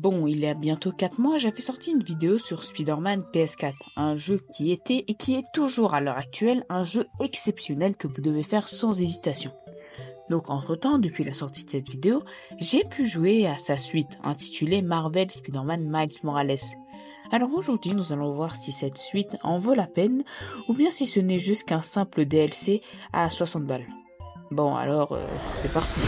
Bon, il y a bientôt 4 mois, j'avais sorti une vidéo sur Spider-Man PS4, un jeu qui était et qui est toujours à l'heure actuelle un jeu exceptionnel que vous devez faire sans hésitation. Donc entre-temps, depuis la sortie de cette vidéo, j'ai pu jouer à sa suite, intitulée Marvel Spider-Man Miles Morales. Alors aujourd'hui, nous allons voir si cette suite en vaut la peine, ou bien si ce n'est juste qu'un simple DLC à 60 balles. Bon alors, c'est parti.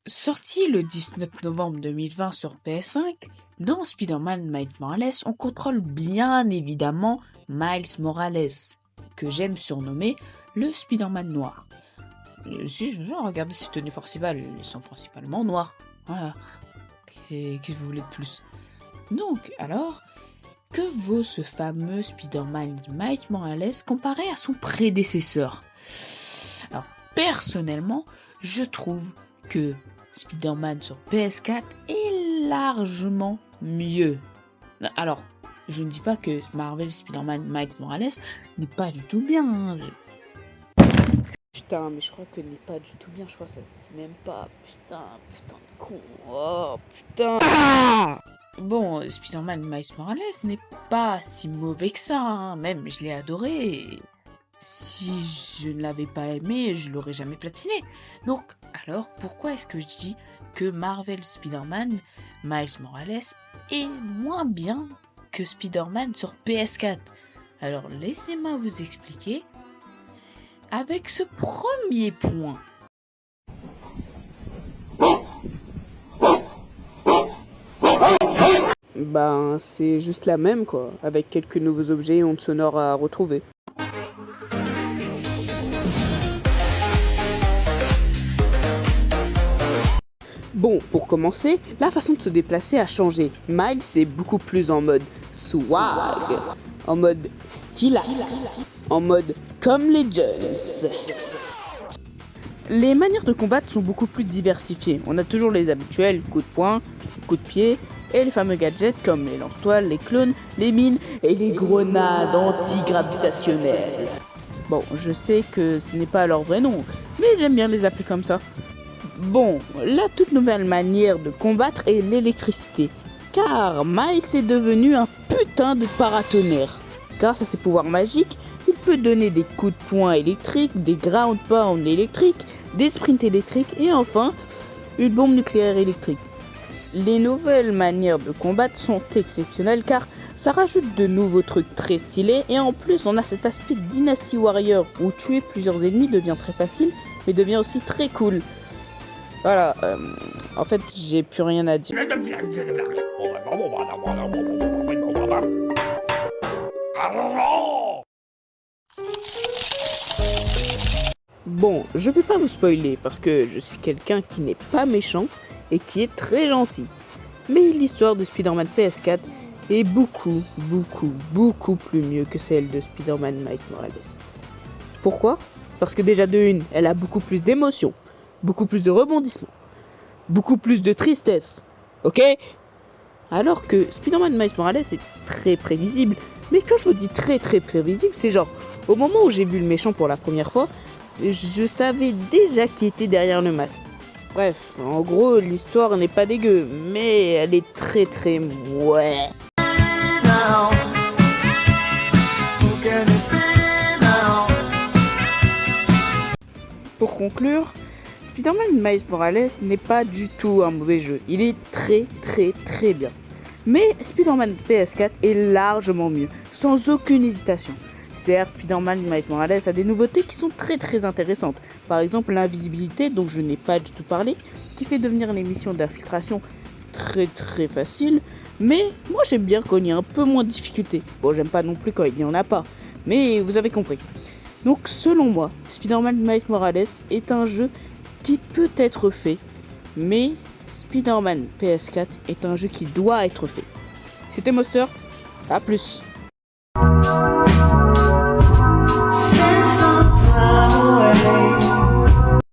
Sorti le 19 novembre 2020 sur PS5, dans Spider-Man Miles Morales, on contrôle bien évidemment Miles Morales, que j'aime surnommer le Spider-Man noir. Si je regarde ses tenues principales, ils sont principalement noirs. Voilà. Et qu'est-ce que vous voulez de plus? Donc, alors, que vaut ce fameux Spider-Man Miles Morales comparé à son prédécesseur? Alors, personnellement, je trouve que Spider-Man sur PS4 est largement mieux. Alors, je ne dis pas que Marvel Spider-Man Miles Morales n'est pas du tout bien. Hein. Putain, mais je crois que n'est pas du tout bien. Je crois que ça ne dit même pas. Putain de con. Oh, putain. Ah bon, Spider-Man Miles Morales n'est pas si mauvais que ça. Hein. Même, je l'ai adoré. Si je ne l'avais pas aimé, je l'aurais jamais platiné. Donc, alors, pourquoi est-ce que je dis que Marvel Spider-Man Miles Morales est moins bien que Spider-Man sur PS4? Alors, laissez-moi vous expliquer avec ce premier point. Ben, c'est juste la même, quoi, avec quelques nouveaux objets et ondes sonores à retrouver. Bon, pour commencer, la façon de se déplacer a changé. Miles est beaucoup plus en mode swag, en mode stylax, en mode comme les Jones. Les manières de combattre sont beaucoup plus diversifiées. On a toujours les habituels, coups de poing, coups de pied, et les fameux gadgets comme les lance-toiles, les clones, les mines et les grenades anti-gravitationnelles. Bon, je sais que ce n'est pas leur vrai nom, mais j'aime bien les appeler comme ça. Bon, la toute nouvelle manière de combattre est l'électricité, car Miles est devenu un putain de paratonnerre. Grâce à ses pouvoirs magiques, il peut donner des coups de poing électriques, des ground pound électriques, des sprints électriques et enfin, une bombe nucléaire électrique. Les nouvelles manières de combattre sont exceptionnelles car ça rajoute de nouveaux trucs très stylés et en plus on a cet aspect Dynasty Warrior où tuer plusieurs ennemis devient très facile mais devient aussi très cool. Voilà, en fait, j'ai plus rien à dire. Bon, je vais pas vous spoiler parce que je suis quelqu'un qui n'est pas méchant et qui est très gentil. Mais l'histoire de Spider-Man PS4 est beaucoup plus mieux que celle de Spider-Man Miles Morales. Pourquoi? Parce que déjà de une, elle a beaucoup plus d'émotions. Beaucoup plus de rebondissements, beaucoup plus de tristesse, ok? Alors que Spider-Man Miles Morales est très prévisible, mais quand je vous dis très prévisible, c'est genre, au moment où j'ai vu le méchant pour la première fois, je savais déjà qui était derrière le masque. Bref, en gros, l'histoire n'est pas dégueu, mais elle est très ouais. Pour conclure, Spider-Man Miles Morales n'est pas du tout un mauvais jeu, il est très bien. Mais Spider-Man PS4 est largement mieux, sans aucune hésitation. Certes, Spider-Man Miles Morales a des nouveautés qui sont très intéressantes. Par exemple, l'invisibilité, dont je n'ai pas du tout parlé, qui fait devenir les missions d'infiltration très facile. Mais moi j'aime bien quand il y a un peu moins de difficulté. Bon, j'aime pas non plus quand il n'y en a pas, mais vous avez compris. Donc selon moi, Spider-Man Miles Morales est un jeu qui peut être fait, mais Spider-Man PS4 est un jeu qui doit être fait. C'était Monster, à plus.